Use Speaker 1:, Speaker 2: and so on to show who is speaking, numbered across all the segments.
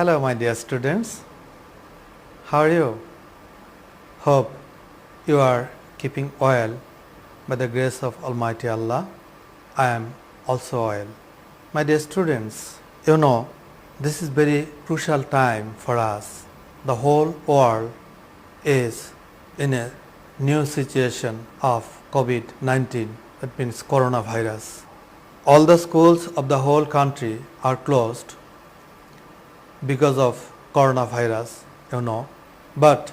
Speaker 1: Hello, my dear students. How are you? Hope you are keeping well by the grace of Almighty Allah. I am also well. My dear students, you know, this is very crucial time for us. The whole world is in a new situation of COVID-19, that means coronavirus. All the schools of the whole country are closed because of coronavirus, you know, but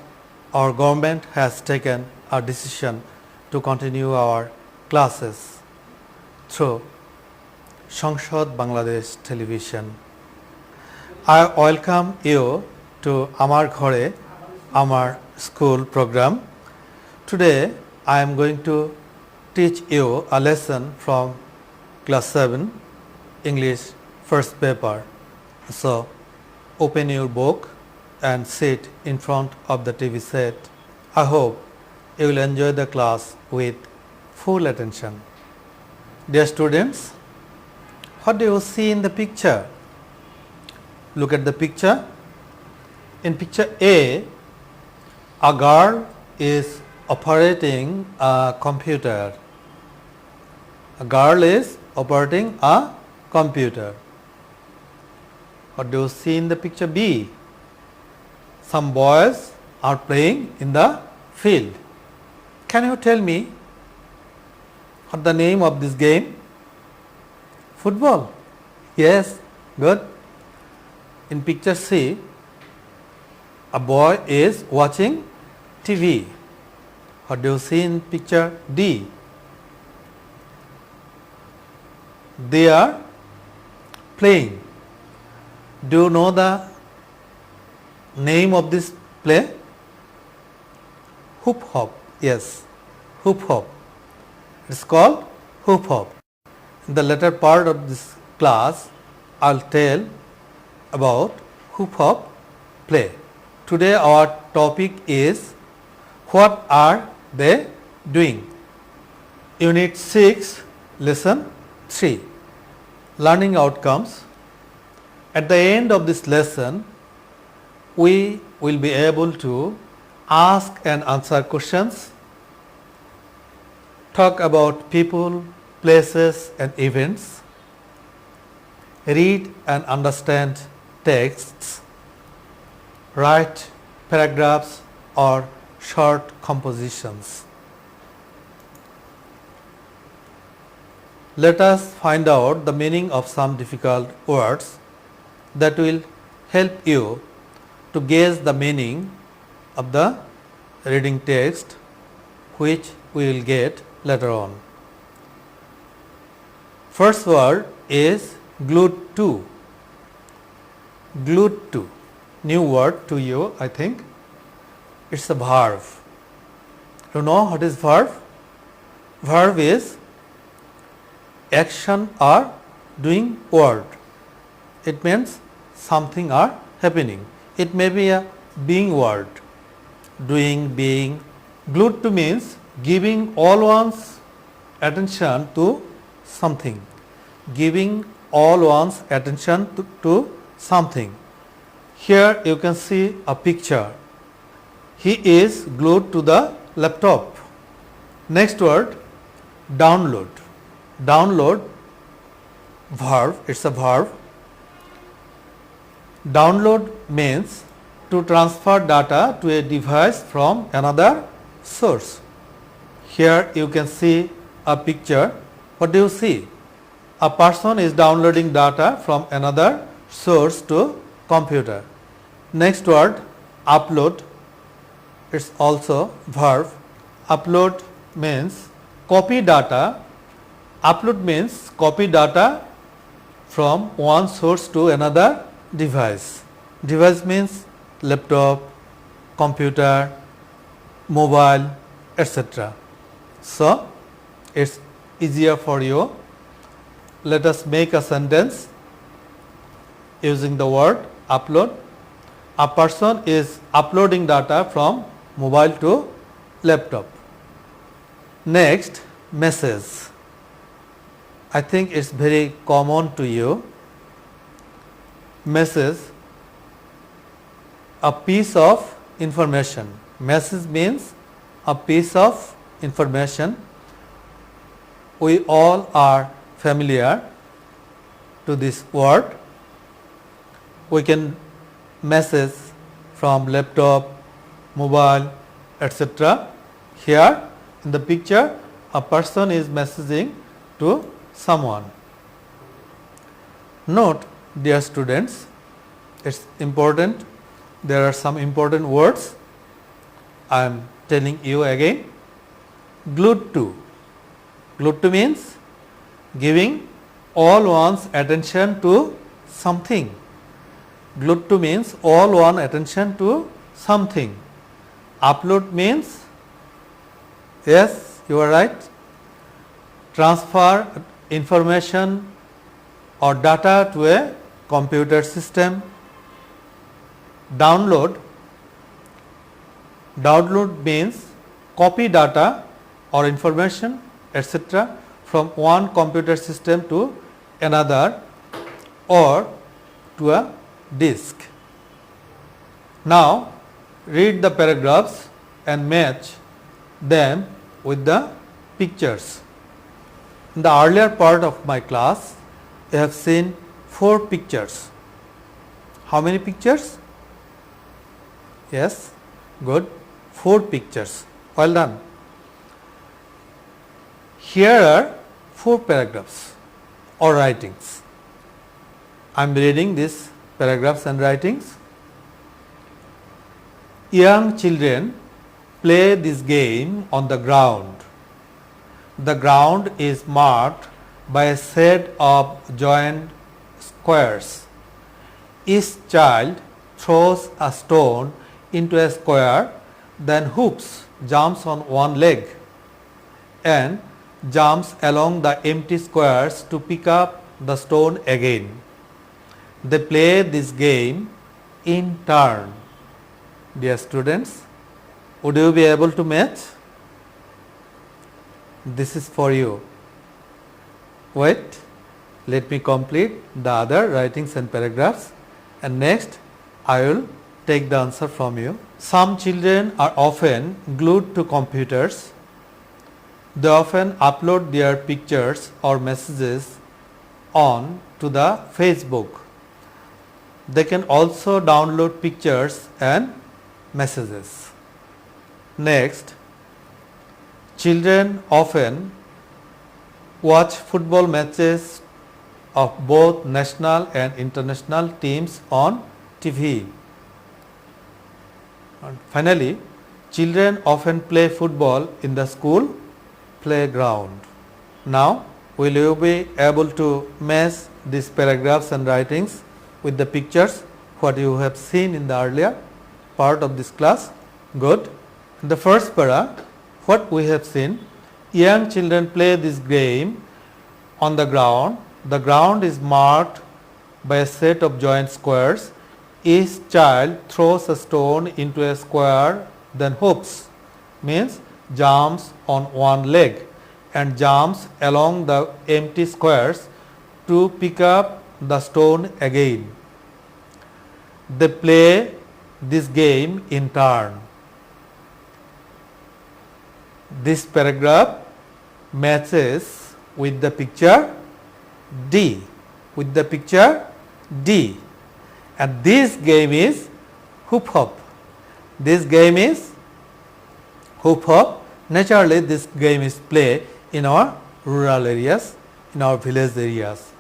Speaker 1: our government has taken a decision to continue our classes through Sanshad Bangladesh television. I welcome you to Amar Ghore, Amar school program. Today I am going to teach you a lesson from class 7 English first paper. So open your book and sit in front of the TV set. I hope you will enjoy the class with full attention. Dear students, what do you see in the picture? Look at the picture. In picture A girl is operating a computer. A girl is operating a computer. What do you see in the picture B? Some boys are playing in the field. Can you tell me what the name of this game? Football. Yes, good. In picture C, a boy is watching TV. What do you see in picture D? They are playing. Do you know the name of this play? Hoop hop. Yes, hoop hop. It's called hoop hop. In the later part of this class, I'll tell about hoop hop play. Today our topic is what are they doing? Unit 6, lesson 3, learning outcomes. At the end of this lesson, we will be able to ask and answer questions, talk about people, places and events, read and understand texts, write paragraphs or short compositions. Let us find out the meaning of some difficult words that will help you to guess the meaning of the reading text, which we will get later on. First word is glued to. Glued to. New word to you, I think. It's a verb. You know what is verb? Verb is action or doing word. It means something are happening. It may be a being word. Doing, being. Glued to means giving all one's attention to something. Giving all one's attention to something. Here you can see a picture. He is glued to the laptop. Next word, download. Download, verb, it's a verb. Download means to transfer data to a device from another source. Here you can see a picture. What do you see? A person is downloading data from another source to computer. Next word, upload. It's also verb. Upload means copy data. Upload means copy data from one source to another device. Device means laptop, computer, mobile, etc. So it's easier for you. Let us make a sentence using the word upload. A person is uploading data from mobile to laptop. Next, message. I think it's very common to you. Message a piece of information. Message means a piece of information. We all are familiar to this word. We can message from laptop, mobile, etc. Here in the picture, a person is messaging to someone. Note, dear students, it's important. There are some important words. I am telling you again. Glued to. Glued to means giving all one's attention to something. Glued to means all one attention to something. Upload means, yes, you are right, transfer information or data to a computer system. Download means copy data or information, etc. from one computer system to another or to a disk. Now read the paragraphs and match them with the pictures. In the earlier part of my class, you have seen 4 pictures. How many pictures? Yes, good. 4 pictures. Well done. Here are 4 paragraphs or writings. I am reading these paragraphs and writings. Young children play this game on the ground. The ground is marked by a set of joined squares. Each child throws a stone into a square, then hoops, jumps on one leg and jumps along the empty squares to pick up the stone again. They play this game in turn. Dear students, would you be able to match? This is for you. Wait, let me complete the other writings and paragraphs, and next I will take the answer from you. Some children are often glued to computers. They often upload their pictures or messages on to the Facebook. They can also download pictures and messages. Next, children often watch football matches of both national and international teams on TV. And finally, children often play football in the school playground. Now, will you be able to match these paragraphs and writings with the pictures what you have seen in the earlier part of this class? Good. In the first para, what we have seen, young children play this game on the ground. The ground is marked by a set of joined squares. Each child throws a stone into a square, then hoops, means jumps on one leg and jumps along the empty squares to pick up the stone again. They play this game in turn. This paragraph matches with the picture D. With the picture D. And this game is hoop hop. This game is hoop hop. Naturally, this game is played in our rural areas, in our village areas.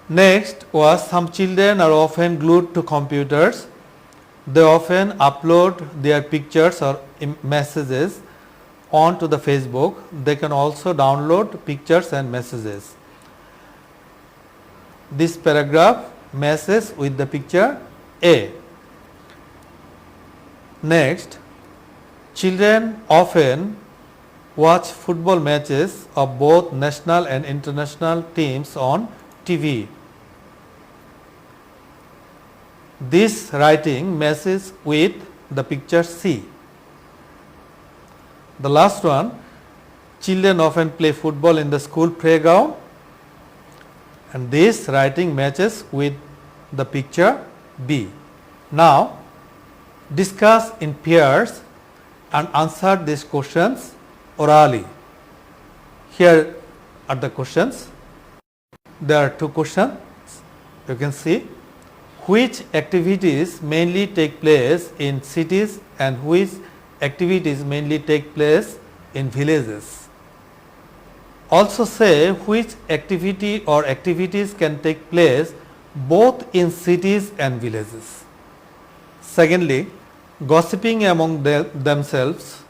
Speaker 1: Next was, some children are often glued to computers. They often upload their pictures or messages onto the Facebook. They can also download pictures and messages. This paragraph matches with the picture A. Next, children often watch football matches of both national and international teams on TV. This writing matches with the picture C. The last one, children often play football in the school playground, and this writing matches with the picture B. Now, Discuss in pairs and answer these questions orally. Here are the questions. There are two questions. You can see which activities mainly take place in cities and which activities mainly take place in villages. Also say which activity or activities can take place both in cities and villages. Secondly, gossiping among themselves,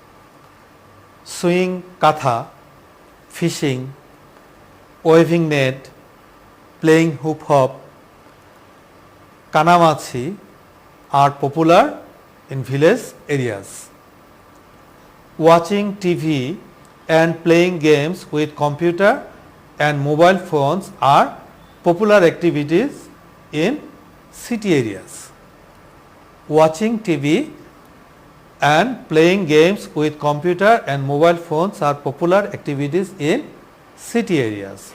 Speaker 1: sewing katha, fishing, waving net, playing hoop hop, kanamachi are popular in village areas. Watching TV and playing games with computer and mobile phones are popular activities in city areas. Watching TV and playing games with computer and mobile phones are popular activities in city areas.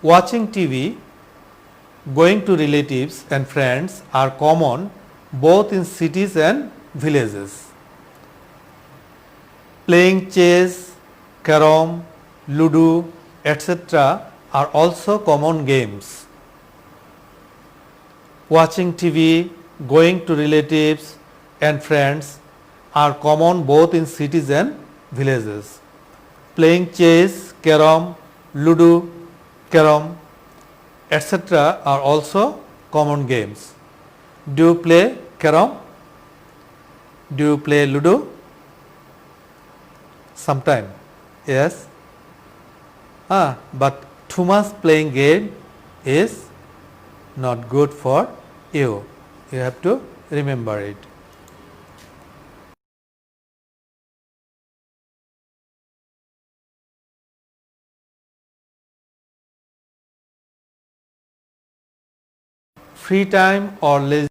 Speaker 1: Watching TV, going to relatives and friends are common both in cities and villages. Playing chess, carom, ludo, etc. are also common games. Watching TV, going to relatives and friends are common both in cities and villages. Playing chess, carom, ludo, carom, etc. are also common games. Do you play carom? Do you play ludo? Sometime, yes. But too much playing game is not good for you. You have to remember it. Free time or leisure.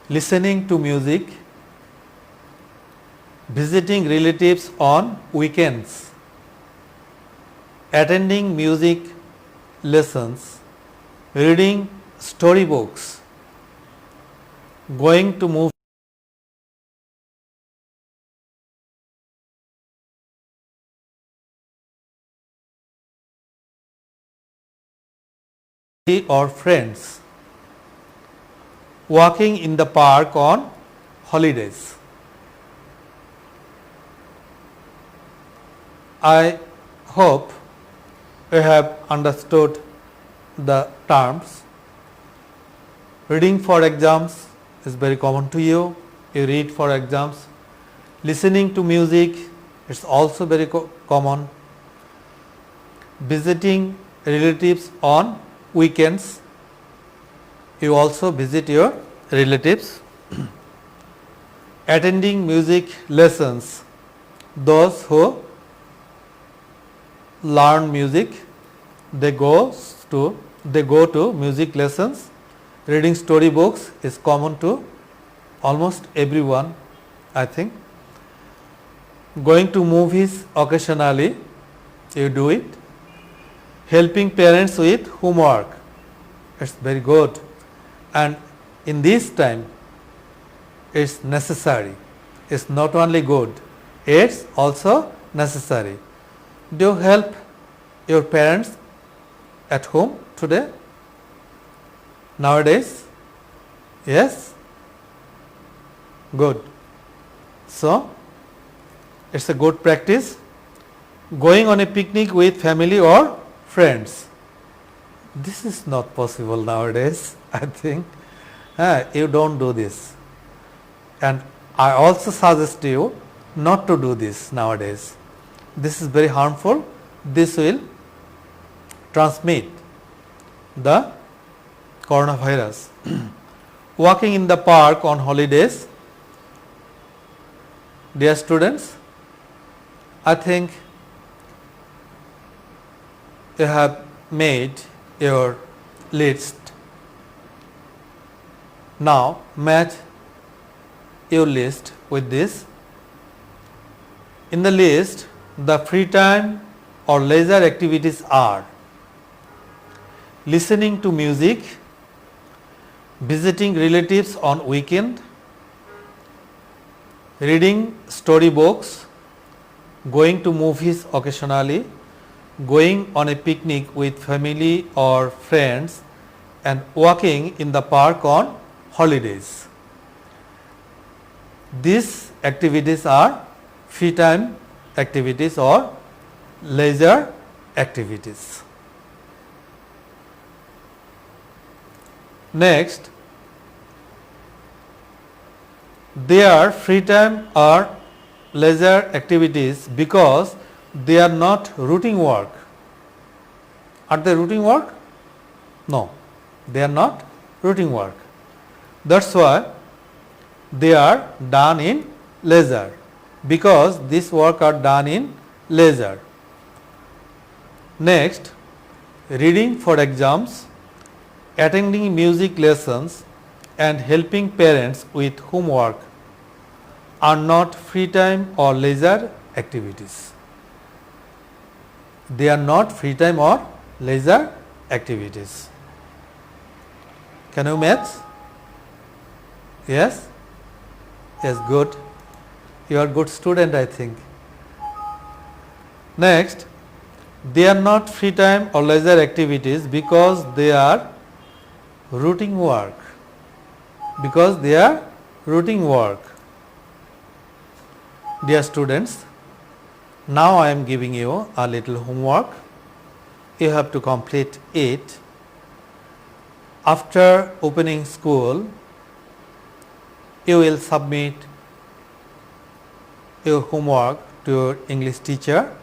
Speaker 1: Listening to music, visiting relatives on weekends, attending music lessons, reading storybooks, going to movie or friends, walking in the park on holidays. I hope you have understood the terms. Reading for exams is very common to you. You read for exams. Listening to music is also very common. Visiting relatives on weekends, you also visit your relatives. Attending music lessons, those who learn music, they go to music lessons. Reading storybooks is common to almost everyone, I think. Going to movies occasionally, you do it. Helping parents with homework, it's very good, and in this time it's necessary. It's not only good, it's also necessary. Do you help your parents at home today, nowadays? Yes? Good. So it's a good practice. Going on a picnic with family or friends, this is not possible nowadays, I think. You don't do this, and I also suggest you not to do this nowadays. This is very harmful. This will transmit the coronavirus. Walking in the park on holidays, dear students, I think you have made your list. Now match your list with this. In the list, the free time or leisure activities are listening to music, visiting relatives on weekend, reading storybooks, going to movies occasionally, going on a picnic with family or friends, and walking in the park on holidays. These activities are free time activities or leisure activities. Next, they are free time or leisure activities because they are not routine work. Are they routine work? No, they are not routine work. That's why they are done in leisure, because this work are done in leisure. Next, reading for exams, attending music lessons and helping parents with homework are not free time or leisure activities. They are not free time or leisure activities. Can you match? Yes? Yes, good. You are good student, I think. Next, they are not free time or leisure activities because they are routine work. Because they are routine work. Dear students, now I am giving you a little homework. You have to complete it. After opening school, you will submit your homework to your English teacher,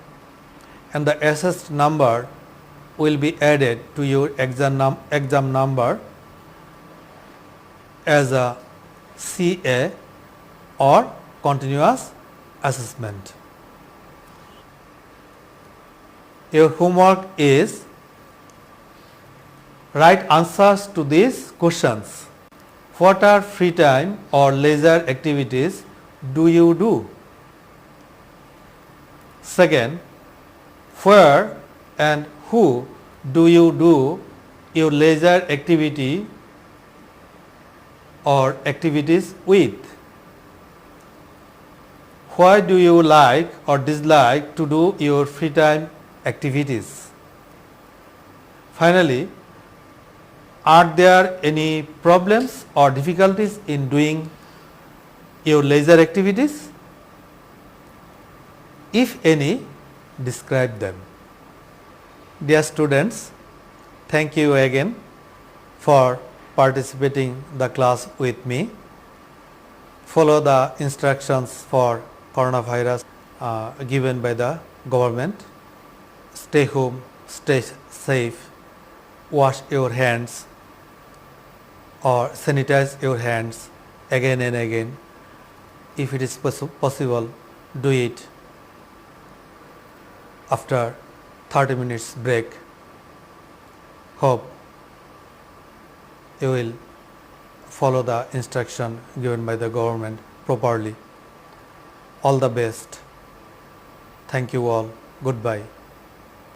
Speaker 1: and the assessed number will be added to your exam number as a CA or continuous assessment. Your homework is write answers to these questions. What are free time or leisure activities do you do? Second, where and who do you do your leisure activity or activities with? Why do you like or dislike to do your free time activities? Finally, are there any problems or difficulties in doing your leisure activities? If any, describe them. Dear students, thank you again for participating the class with me. Follow the instructions for coronavirus given by the government. Stay home, stay safe, wash your hands or sanitize your hands again and again. If it is possible, do it after 30 minutes break. Hope you will follow the instruction given by the government properly. All the best. Thank you all. Goodbye.